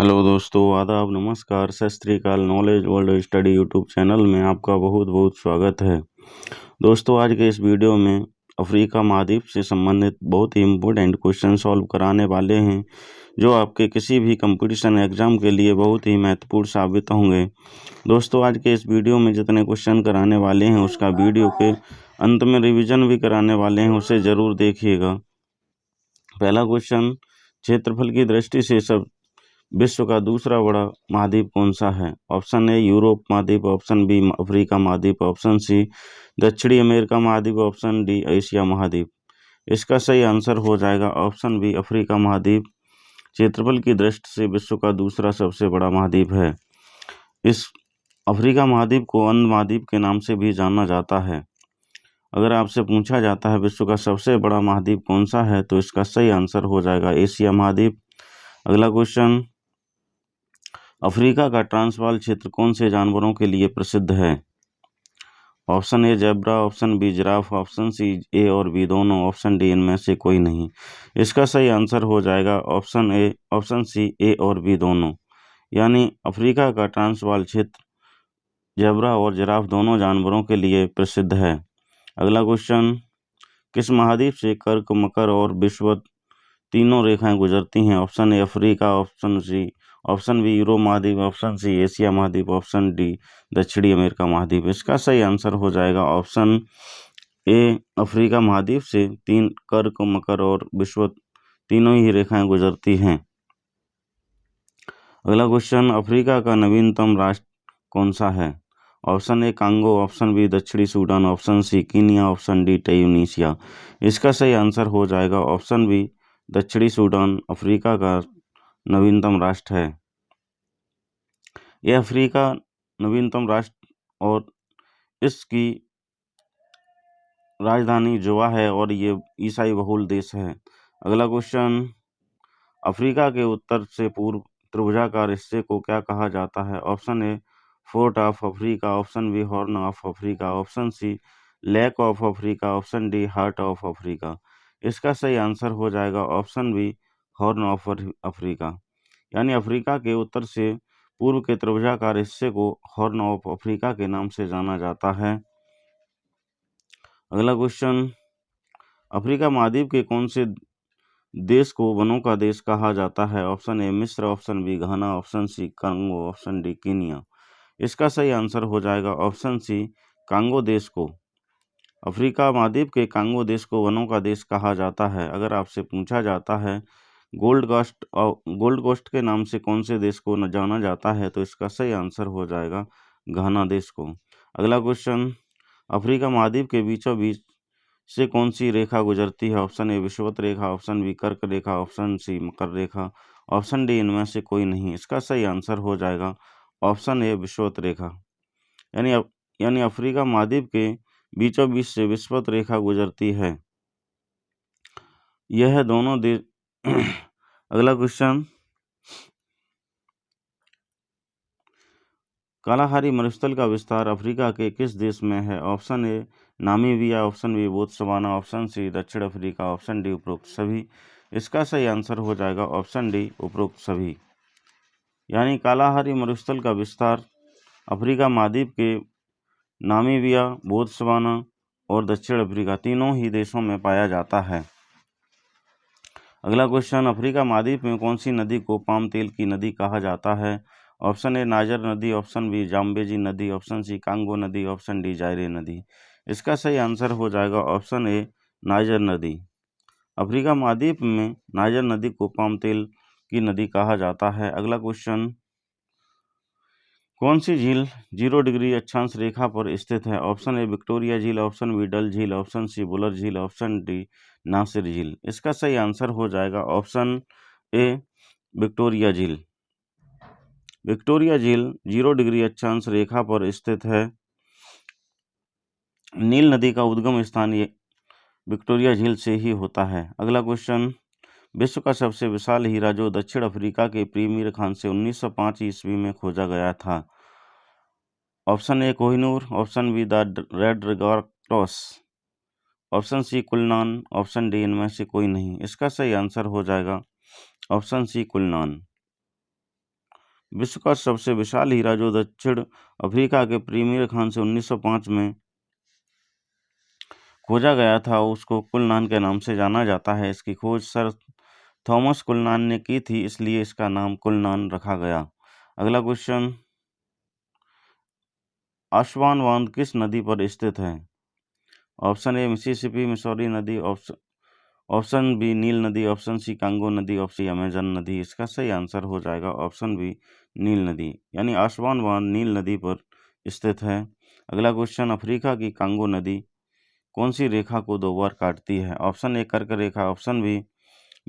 Hello दोस्तों, आदाब, नमस्कार, सत श्री अकाल। Knowledge world study YouTube channel में आपका बहुत बहुत स्वागत है। दोस्तों, आज के इस वीडियो में अफ्रीका महाद्वीप से संबंधित बहुत ही इम्पोर्टेंट क्वेश्चन सॉल्व कराने वाले हैं, जो आपके किसी भी कंपटीशन एग्जाम के लिए बहुत ही महत्वपूर्ण साबित होंगे। दोस्तों, आज के इस वीडियो में जितने क्वेश्चन कराने वाले हैं उसका वीडियो के अंत में रिवीजन भी कराने वाले हैं, उसे ज़रूर देखिएगा। पहला क्वेश्चन, क्षेत्रफल की दृष्टि से सब विश्व का दूसरा बड़ा महाद्वीप कौन सा है? ऑप्शन ए यूरोप महाद्वीप, ऑप्शन बी अफ्रीका महाद्वीप, ऑप्शन सी दक्षिणी अमेरिका महाद्वीप, ऑप्शन डी एशिया महाद्वीप। इसका सही आंसर हो जाएगा ऑप्शन बी अफ्रीका महाद्वीप। क्षेत्रफल की दृष्टि से विश्व का दूसरा सबसे बड़ा महाद्वीप है। इस अफ्रीका महाद्वीप को अंध महाद्वीप के नाम से भी जाना जाता है। अगर आपसे पूछा जाता है विश्व का सबसे बड़ा महाद्वीप कौन सा है, तो इसका सही आंसर हो जाएगा एशिया महाद्वीप। अगला क्वेश्चन, अफ्रीका का ट्रांसवाल क्षेत्र कौन से जानवरों के लिए प्रसिद्ध है? Option A zebra, option B giraffe, option C A और बी दोनों, ऑप्शन डी इनमें से कोई नहीं। इसका सही आंसर हो जाएगा ऑप्शन सी ए और बी दोनों, यानी अफ्रीका का ट्रांसवाल क्षेत्र जेब्रा और जिराफ दोनों जानवरों के लिए प्रसिद्ध है। अगला क्वेश्चन, किस महाद्वीप से कर्क, मकर और विषुवत तीनों रेखाएं गुजरती हैं? Option A Africa, option B Europe महाद्वीप, ऑप्शन सी एशिया महाद्वीप, ऑप्शन डी दक्षिणी अमेरिका महाद्वीप। इसका सही आंसर हो जाएगा ऑप्शन ए अफ्रीका महाद्वीप से तीन कर्क, मकर और विषुवत तीनों ही रेखाएं गुजरती हैं। अगला क्वेश्चन, अफ्रीका का नवीनतम राष्ट्र कौन सा है? Option A Congo, option B दक्षिणी Sudan, option C Kenya, option D Tunisia. इसका सही आंसर हो जाएगा ऑप्शन बी दक्षिणी सूडान अफ्रीका का नवीनतम राष्ट्र है। यह अफ्रीका नवीनतम राष्ट्र और इसकी राजधानी जुबा है और ये ईसाई बहुल देश है। अगला क्वेश्चन, अफ्रीका के उत्तर से पूर्व त्रिभुजाकार हिस्से को क्या कहा जाता है? Option A fort of Africa, option B horn of Africa, option C lake of Africa, option D heart of Africa. इसका सही आंसर हो जाएगा option B horn of Africa, यानी अफ्रीका के उत्तर से पूर्व के त्रिभुजाकार हिस्से को हॉर्न ऑफ अफ्रीका के नाम से जाना जाता है। अगला क्वेश्चन, अफ्रीका महाद्वीप के कौन से देश को वनों का देश कहा जाता है? ऑप्शन ए मिस्र, option B Ghana, option C Congo, option D Kenya. इसका सही आंसर हो जाएगा ऑप्शन सी कांगो देश को। अफ्रीका महाद्वीप के कांगो देश को वनों का देश कहा जाता है। अगर आपसे पूछा जाता है गोल्ड कोस्ट के नाम से कौन से देश को जाना जाता है, तो इसका सही आंसर हो जाएगा घाना देश को। अगला क्वेश्चन, अफ्रीका महाद्वीप के बीचों बीच से कौन सी रेखा गुजरती है? ऑप्शन ए विषुवत रेखा, ऑप्शन बी कर्क रेखा, ऑप्शन सी मकर रेखा, ऑप्शन डी इनमें से कोई नहीं। इसका सही आंसर हो जाएगा ऑप्शन ए विषुवत रेखा, यानी अफ्रीका महाद्वीप के बीचों बीच से विषुवत रेखा गुजरती है। यह दोनों देश अगला क्वेश्चन, कालाहारी मरुस्थल का विस्तार अफ्रीका के किस देश में है? Option A Namibia, option B Botswana, option C दक्षिण अफ्रीका, ऑप्शन डी उपरोक्त सभी। इसका सही आंसर हो जाएगा ऑप्शन डी उपरोक्त सभी, यानी कालाहारी मरुस्थल का विस्तार अफ्रीका महाद्वीप के नामीबिया, बोत्सवाना और दक्षिण अफ्रीका तीनों ही देशों में पाया जाता है। अगला क्वेश्चन, अफ्रीका महाद्वीप में कौन सी नदी को पाम तेल की नदी कहा जाता है? ऑप्शन ए नाइजर नदी, ऑप्शन बी जाम्बेजी नदी, ऑप्शन सी कांगो नदी, ऑप्शन डी जायरे नदी। इसका सही आंसर हो जाएगा ऑप्शन ए नाइजर नदी। अफ्रीका महाद्वीप में नाइजर नदी को पाम तेल की नदी कहा जाता है। अगला क्वेश्चन, कौन सी झील 0 डिग्री अक्षांश रेखा पर स्थित है? ऑप्शन ए विक्टोरिया झील, ऑप्शन बी डल झील, ऑप्शन सी बुलर झील, ऑप्शन डी नासिर झील। इसका सही आंसर हो जाएगा ऑप्शन ए विक्टोरिया झील। विक्टोरिया झील 0 डिग्री अक्षांश रेखा पर स्थित है। नील नदी का उद्गम स्थान ये विक्टोरिया झील से ही होता है। अगला क्वेश्चन, विश्व का सबसे विशाल हीरा जो दक्षिण अफ्रीका के प्रीमियर खान से 1905 ईस्वी में खोजा गया था? Option A Kohinoor, option B the red river cross, option C Cullinan, option D इनमें से कोई नहीं। इसका सही आंसर हो जाएगा ऑप्शन सी कुलनान। विश्व का सबसे विशाल हीरा जो दक्षिण अफ्रीका के प्रीमियर खान से 1905 में खोजा गया था, उसको कुलनान के नाम से जाना जाता है। इसकी खोज सर थॉमस कुलनान ने की थी, इसलिए इसका नाम कुलनान रखा गया। अगला क्वेश्चन, आसवान बांध किस नदी पर स्थित है? ऑप्शन ए मिसिसिपी मिसौरी नदी, ऑप्शन बी नील नदी, ऑप्शन सी कांगो नदी, ऑप्शन सी अमेजन नदी। इसका सही आंसर हो जाएगा ऑप्शन बी नील नदी, यानी आसवान बांध नील नदी पर स्थित है। अगला क्वेश्चन, अफ्रीका की कांगो नदी कौन सी रेखा को 2 बार काटती है? ऑप्शन ए कर्क रेखा, ऑप्शन बी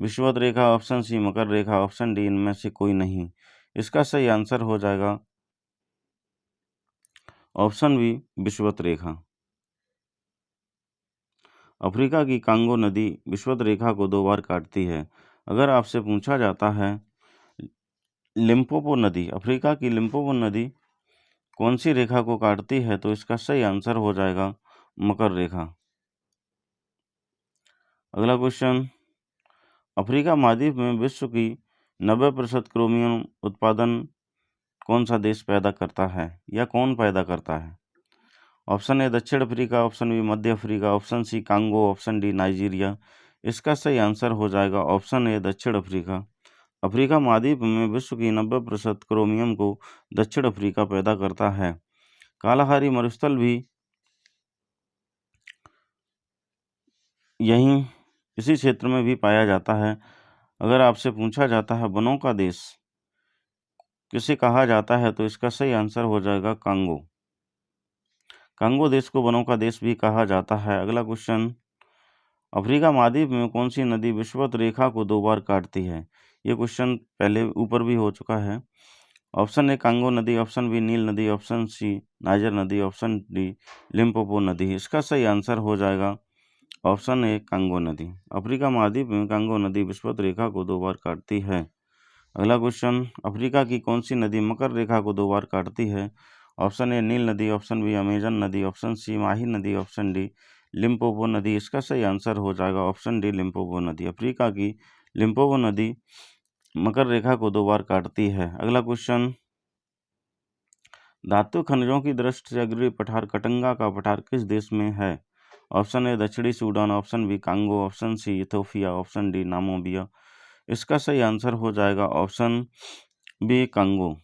विषुवत रेखा, ऑप्शन सी मकर रेखा, ऑप्शन डी इनमें से कोई नहीं। इसका सही आंसर हो जाएगा ऑप्शन बी विषुवत रेखा। अफ्रीका की कांगो नदी विषुवत रेखा को 2 बार काटती है। अगर आपसे पूछा जाता है लिम्पोपो नदी, अफ्रीका की लिम्पोपो नदी कौन सी रेखा को काटती है, तो इसका सही आंसर हो जाएगा मकर रेखा। अगला क्वेश्चन, अफ्रीका महाद्वीप में विश्व की 90% क्रोमियम उत्पादन कौन सा देश पैदा करता है, या कौन पैदा करता है? ऑप्शन ए दक्षिण अफ्रीका, ऑप्शन बी मध्य Africa, option C Congo, option D Nigeria. इसका सही आंसर हो जाएगा ऑप्शन ए दक्षिण अफ्रीका। अफ्रीका महाद्वीप में विश्व की 90% क्रोमियम को दक्षिण अफ्रीका पैदा करता है। कालाहारी मरुस्थल भी यहीं इसी क्षेत्र में भी पाया जाता है। अगर आपसे पूछा जाता है वनों का देश किसे कहा जाता है, तो इसका सही आंसर हो जाएगा कांगो। कांगो देश को वनों का देश भी कहा जाता है। अगला क्वेश्चन, अफ्रीका महाद्वीप में कौन सी नदी विषुवत रेखा को 2 बार काटती है? ये क्वेश्चन पहले ऊपर भी हो चुका है। ऑप्शन ए कांगो नदी, ऑप्शन बी नील नदी, ऑप्शन सी नाइजर नदी, ऑप्शन डी लिम्पोपो नदी। इसका सही आंसर हो जाएगा ऑप्शन ए कांगो नदी। अफ्रीका महाद्वीप में कांगो नदी विषुवत रेखा को 2 बार काटती है। अगला क्वेश्चन, अफ्रीका की कौन सी नदी मकर रेखा को 2 बार काटती है? ऑप्शन ए नील नदी, ऑप्शन बी अमेजन नदी, ऑप्शन सी माही नदी, ऑप्शन डी लिम्पोपो नदी। इसका सही आंसर हो जाएगा ऑप्शन डी लिम्पोपो नदी। अफ्रीका की लिम्पोपो नदी मकर रेखा को 2 बार काटती है। अगला क्वेश्चन, धातु खनिजों की दृष्टि से अग्रणी पठार कटंगा का पठार किस देश में है? ऑप्शन ए दक्षिणी Sudan, option B Congo, option C Ethiopia, option D Namibia. इसका सही आंसर हो जाएगा ऑप्शन बी कांगो।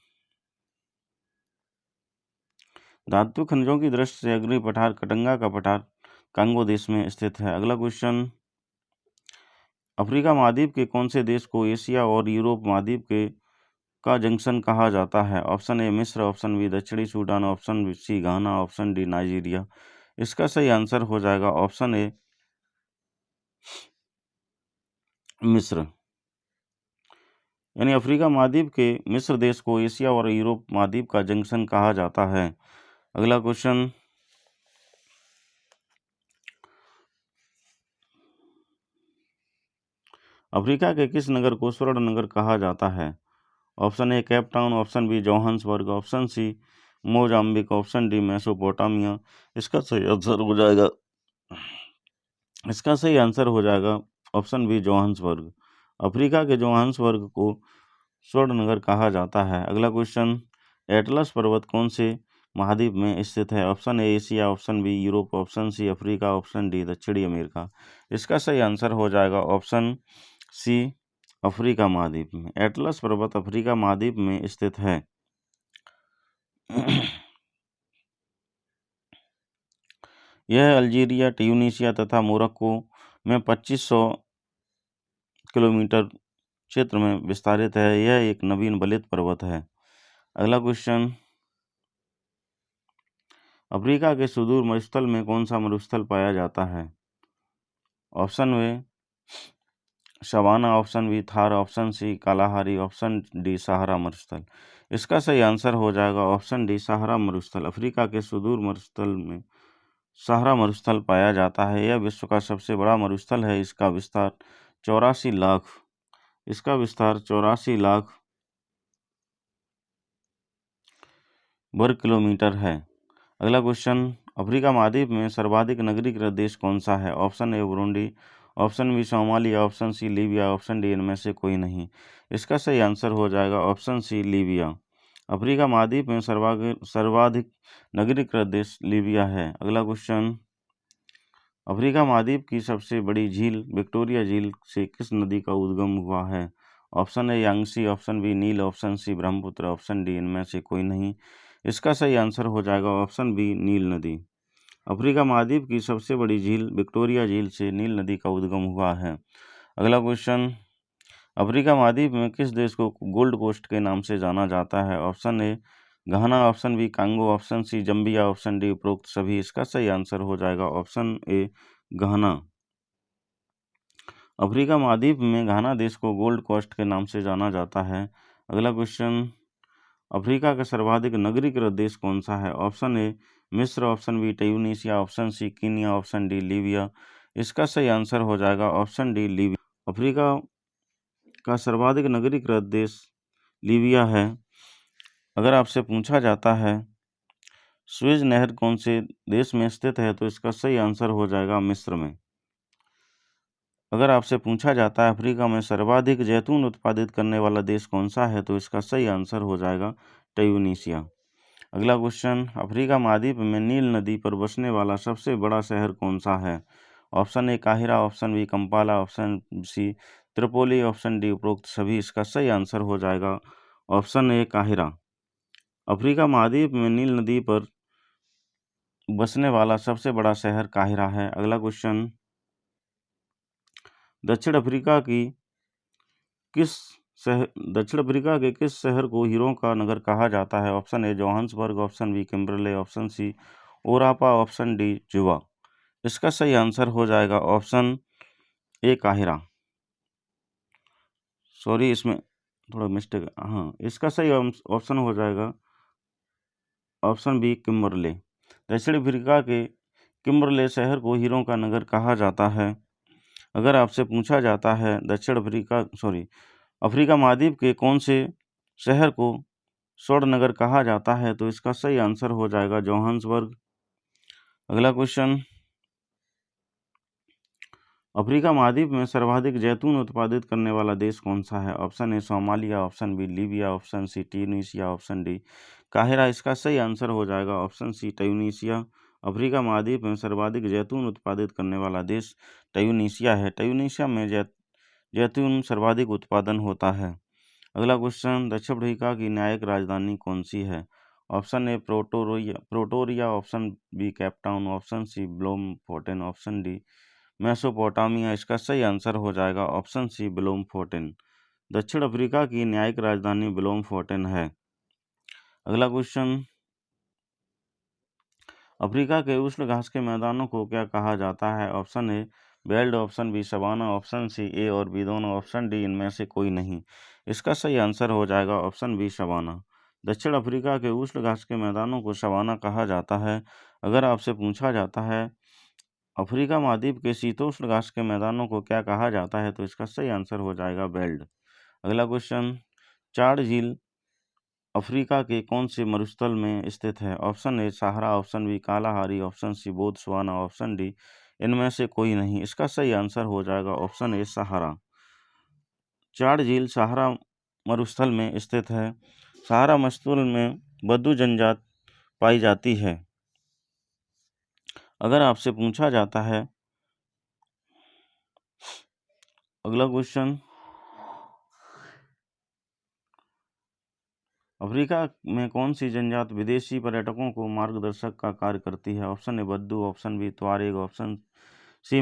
धातु खनिजों की दृष्टि से अग्रणी पठार कटंगा का पठार कांगो देश में स्थित है। अगला क्वेश्चन, अफ्रीका महाद्वीप के कौन से देश को एशिया और यूरोप महाद्वीप के का जंक्शन कहा जाता है? ऑप्शन ए मिस्र, ऑप्शन बी दक्षिणी सूडान, ऑप्शन सी घाना, ऑप्शन डी नाइजीरिया। इसका सही आंसर हो जाएगा ऑप्शन ए मिस्र, यानी अफ्रीका महाद्वीप के मिस्र देश को एशिया और यूरोप महाद्वीप का जंक्शन कहा जाता है। अगला क्वेश्चन, अफ्रीका के किस नगर को स्वर्ण नगर कहा जाता है? Option A Cape Town, option B Johannesburg, option C Mozambique, option D Mesopotamia. इसका सही आंसर हो जाएगा ऑप्शन बी जोहान्सबर्ग। अफ्रीका के जोहान्सबर्ग को स्वर्ण नगर कहा जाता है। अगला क्वेश्चन, एटलस पर्वत कौन से महाद्वीप में स्थित है? Option A Asia, option B Europe, option C Africa, option D दक्षिणी अमेरिका। इसका सही आंसर हो जाएगा ऑप्शन सी अफ्रीका महाद्वीप में। एटलस पर्वत अफ्रीका महाद्वीप में स्थित है। यह अल्जीरिया, ट्यूनीशिया तथा मोरक्को में 2500 किलोमीटर क्षेत्र में विस्तारित है। यह एक नवीन बलित पर्वत है। अगला क्वेश्चन, अफ्रीका के सुदूर मरुस्थल में कौन सा मरुस्थल पाया जाता है? Option A savanna, option B Thar, option C Kalahari, option D Sahara मरुस्थल। इसका सही आंसर हो जाएगा ऑप्शन डी सहारा मरुस्थल। अफ्रीका के सुदूर मरुस्थल में सहारा मरुस्थल पाया जाता है। यह विश्व का सबसे बड़ा मरुस्थल है। इसका विस्तार 84 लाख वर्ग किलोमीटर है। अगला क्वेश्चन, अफ्रीका महाद्वीप में सर्वाधिक नगरीकृत देश कौन सा है? Option A Burundi, option B Somalia, option C Libya, option D इनमें से कोई नहीं। इसका सही आंसर हो जाएगा ऑप्शन सी लीबिया। अफ्रीका महाद्वीप में सर्वाधिक नगरीकृत देश लीबिया है। अगला क्वेश्चन, अफ्रीका महाद्वीप की सबसे बड़ी झील विक्टोरिया झील से किस नदी का उद्गम हुआ है? Option A Yangtze, option B नील, option C Brahmaputra, option D इनमें से कोई नहीं। इसका सही आंसर हो जाएगा ऑप्शन बी नील नदी। अफ्रीका महाद्वीप की सबसे बड़ी झील विक्टोरिया झील से नील नदी का उद्गम हुआ है। अगला क्वेश्चन, अफ्रीका महाद्वीप में किस देश को गोल्ड कोस्ट के नाम से जाना जाता है? Option A Ghana, option B Congo, option C Zambia, option D उपरोक्त सभी। इसका सही आंसर हो जाएगा ऑप्शन ए घाना। अफ्रीका महाद्वीप में घाना देश को गोल्ड कोस्ट के नाम से जाना जाता है। अगला क्वेश्चन, अफ्रीका का सर्वाधिक नगरीकृत देश कौन सा है? ऑप्शन ए मिस्र, option B Tunisia, option C Kenya, option D Libya. इसका सही आंसर हो जाएगा ऑप्शन डी लीबिया। अफ्रीका का सर्वाधिक नगरीकृत देश लीबिया है। अगर आपसे पूछा जाता है स्वेज नहर कौन से देश में स्थित है, तो इसका सही आंसर हो जाएगा मिस्र में। अगर आपसे पूछा जाता है अफ्रीका में सर्वाधिक जैतून उत्पादित करने वाला देश कौन सा है, तो इसका सही आंसर हो जाएगा ट्यूनीशिया। अगला क्वेश्चन, अफ्रीका महाद्वीप में नील नदी पर बसने वाला सबसे बड़ा शहर कौन सा है? ऑप्शन ए काहिरा, option B Kampala, option C Tripoli, option D उपरोक्त सभी। इसका सही आंसर हो जाएगा ऑप्शन ए काहिरा। अफ्रीका महाद्वीप में नील नदी पर बसने वाला सबसे बड़ा शहर काहिरा है। अगला क्वेश्चन, दक्षिण अफ्रीका के किस शहर को हीरों का नगर कहा जाता है? Option A Johannesburg, option B Kimberley, option C Orapa, option D Juba. इसका सही आंसर हो जाएगा ऑप्शन ए काहिरा। सॉरी, इसमें थोड़ा मिस्टेक, हाँ, इसका सही ऑप्शन हो जाएगा ऑप्शन बी किम्बरले। दक्षिण अफ्रीका के किम्बरले शहर को हीरों का नगर कहा जाता है। अगर आपसे पूछा जाता है अफ्रीका महाद्वीप के कौन से शहर को स्वर्ण नगर कहा जाता है, तो इसका सही आंसर हो जाएगा जोहान्सबर्ग। अगला क्वेश्चन, अफ्रीका महाद्वीप में सर्वाधिक जैतून उत्पादित करने वाला देश कौन सा है? Option A Somalia, option B Libya, option C Tunisia, option D काहिरा। इसका सही आंसर हो जाएगा ऑप्शन सी ट्यूनीशिया। अफ्रीका महाद्वीप में सर्वाधिक जैतून उत्पादित करने वाला देश ट्यूनीशिया है। ट्यूनीशिया में जैतून सर्वाधिक उत्पादन होता है। अगला क्वेश्चन, दक्षिण अफ्रीका की न्यायिक राजधानी कौन सी है? Option A Pretoria, option B Cape Town, option C Bloemfontein, option D Mesopotamia. इसका सही आंसर हो जाएगा ऑप्शन सी ब्लोमफोर्टेन। दक्षिण अफ्रीका की न्यायिक राजधानी ब्लोमफोर्टेन है। अगला क्वेश्चन, अफ्रीका के उष्ण घास के मैदानों को क्या कहा जाता है? Option A belt, option B savanna, option C A और बी दोनों, ऑप्शन डी इनमें से कोई नहीं। इसका सही आंसर हो जाएगा ऑप्शन बी सवाना। दक्षिण अफ्रीका के उष्ण घास के मैदानों को सवाना कहा जाता है। अगर आपसे पूछा जाता है अफ्रीका महाद्वीप के शीतोष्ण घास के मैदानों को क्या कहा जाता है, तो इसका सही आंसर हो जाएगा बेल्ट। अगला क्वेश्चन, चाड झील अफ्रीका के कौन से मरुस्थल में स्थित है? Option A Sahara, option B Kalahari, option C Botswana, option D इनमें से कोई नहीं। इसका सही आंसर हो जाएगा ऑप्शन ए सहारा। चाड झील सहारा मरुस्थल में स्थित है। सहारा मरुस्थल में बद्दू जनजात पाई जाती है। अगर आपसे पूछा जाता है अगला क्वेश्चन, अफ्रीका में कौन सी जनजात विदेशी पर्यटकों को मार्गदर्शक का कार्य करती है? ऑप्शन ए बद्दू, option B Tuareg, option C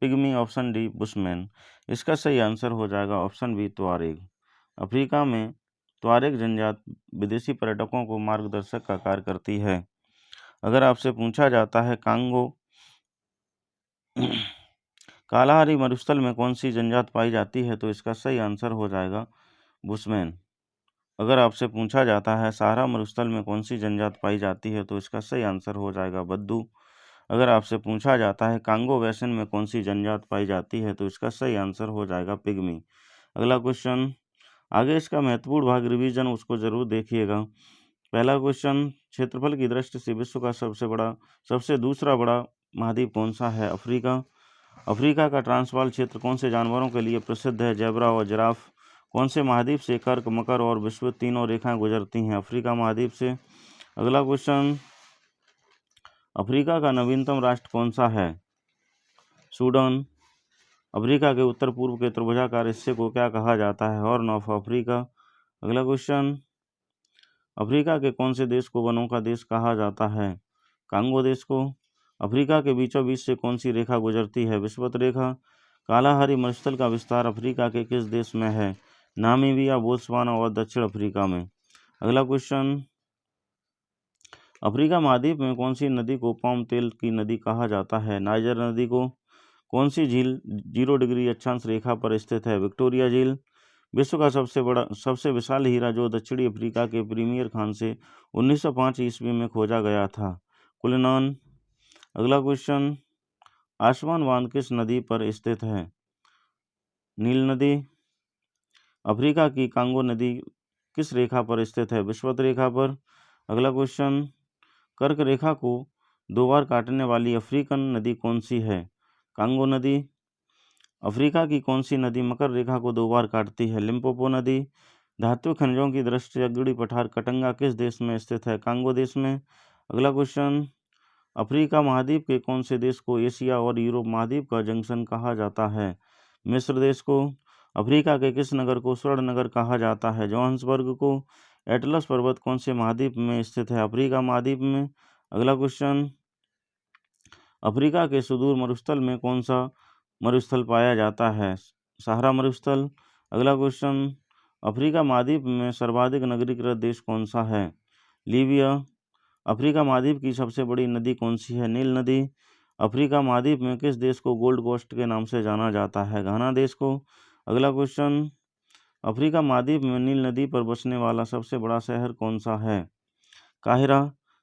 pygmy, option D bushman. इसका सही आंसर हो जाएगा ऑप्शन बी त्वारेग। अफ्रीका में त्वारेग जनजात विदेशी पर्यटकों को मार्गदर्शक का कार्य करती है। अगर आपसे पूछा जाता है कालाहारी मरुस्थल में कौन सी जनजात पाई जाती है, तो इसका सही आंसर हो जाएगा बुशमैन। अगर आपसे पूछा जाता है सहारा मरुस्थल में कौन सी जनजात पाई जाती है, तो इसका सही आंसर हो जाएगा बद्दू। अगर आपसे पूछा जाता है कांगो बेसिन में कौन सी जनजात पाई जाती है, तो इसका सही आंसर हो जाएगा पिग्मी। अगला क्वेश्चन, आगे इसका महत्वपूर्ण भाग रिवीजन उसको जरूर देखिएगा। पहला क्वेश्चन, क्षेत्रफल की दृष्टि से विश्व का सबसे दूसरा बड़ा महाद्वीप कौन सा है? अफ्रीका। अफ्रीका का ट्रांसवाल क्षेत्र कौन से जानवरों के लिए प्रसिद्ध है? जेब्रा और जिराफ कौन से महाद्वीप से कर्क, मकर और विषुवत तीनों रेखाएं गुजरती हैं? अफ्रीका महाद्वीप से। अगला क्वेश्चन, अफ्रीका का नवीनतम राष्ट्र कौन सा है? सूडान। अफ्रीका के उत्तर पूर्व के त्रिभुजाकार हिस्से को क्या कहा जाता है? Horn of Africa. अगला क्वेश्चन, अफ्रीका के कौन से देश को वनों का देश कहा जाता है? कांगो देश को। अफ्रीका के बीचों बीच से कौन सी रेखा गुजरती है? विषुवत रेखा। कालाहारी मरुस्थल का विस्तार अफ्रीका के किस देश में है? नामीबिया, बोत्सवाना और दक्षिण अफ्रीका में। अगला क्वेश्चन, अफ्रीका महाद्वीप में कौन सी नदी को पाम तेल की नदी कहा जाता है? नाइजर नदी को। कौन सी झील 0 डिग्री अक्षांश रेखा पर स्थित है? विक्टोरिया झील। विश्व का सबसे विशाल हीरा जो दक्षिणी अफ्रीका के प्रीमियर खान से 1905 ईस्वी में खोजा गया था? कुलिनान। अगला क्वेश्चन, आसवान बांध किस नदी पर स्थित है? नील नदी। अफ्रीका की कांगो नदी किस रेखा पर स्थित है? विषुवत रेखा पर। अगला क्वेश्चन, कर्क रेखा को 2 बार काटने वाली अफ्रीकन नदी कौन सी है? कांगो नदी। अफ्रीका की कौन सी नदी मकर रेखा को 2 बार काटती है? लिम्पोपो नदी। धातु खनिजों की दृष्टि से अगड़ी पठार कटंगा किस देश में स्थित है? कांगो देश में। अगला क्वेश्चन, अफ्रीका महाद्वीप के कौन से देश को एशिया और यूरोप महाद्वीप का जंक्शन कहा जाता है? मिस्र देश को। अफ्रीका के किस नगर को स्वर्ण नगर कहा जाता है? जोहान्सबर्ग को। एटलस पर्वत कौन से महाद्वीप में स्थित है? अफ्रीका महाद्वीप में। अगला क्वेश्चन, अफ्रीका के सुदूर मरुस्थल में कौन सा मरुस्थल पाया जाता है? सहारा मरुस्थल। अगला क्वेश्चन, अफ्रीका महाद्वीप में सर्वाधिक नगरीकृत देश कौन सा है? लीबिया। अफ्रीका महाद्वीप की सबसे बड़ी नदी कौन सी है? नील नदी। अफ्रीका महाद्वीप में किस देश को गोल्ड कोस्ट के नाम से जाना जाता है? घाना देश को। अगला क्वेश्चन, अफ्रीका महाद्वीप में नील नदी पर बसने वाला सबसे बड़ा शहर कौन सा है? काहिरा।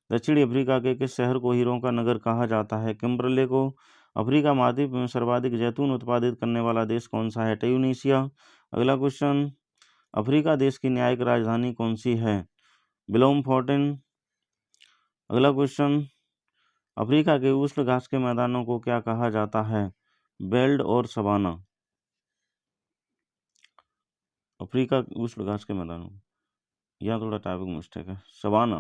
दक्षिणी अफ्रीका के किस शहर को हीरों का नगर कहा जाता है? किम्बरले को। अफ्रीका महाद्वीप में सर्वाधिक जैतून उत्पादित करने वाला देश कौन सा है? ट्यूनीशिया। अगला क्वेश्चन, अफ्रीका देश की न्यायिक राजधानी कौन सी है? ब्लोमफोंटेन। अगला क्वेश्चन, अफ्रीका के उष्ण घास के मैदानों को क्या कहा जाता है? बेल्ड और सवाना। अफ्रीका के उष्ण घास के मैदानों, यह थोड़ा टाइपिंग मिस्टेक है। सवाना।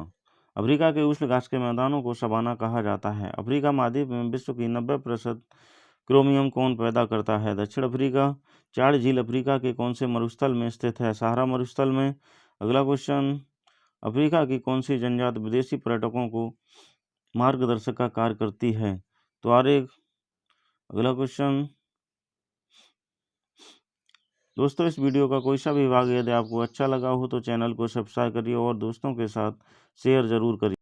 अफ्रीका के उष्ण घास के मैदानों को सवाना कहा जाता है। अफ्रीका महाद्वीप में विश्व की 90% क्रोमियम कौन पैदा करता है? दक्षिण अफ्रीका। चाड झील अफ्रीका के कौन से मरुस्थल में स्थित है? सहारा मरुस्थल में। अगला क्वेश्चन, अफ्रीका की कौन सी जनजाति विदेशी पर्यटकों को मार्गदर्शक का कार्य करती है? तुआरेग। अगला क्वेश्चन, दोस्तों इस वीडियो का कोई सा भी भाग यदि आपको अच्छा लगा हो तो चैनल को सब्सक्राइब करिए और दोस्तों के साथ शेयर जरूर करिए।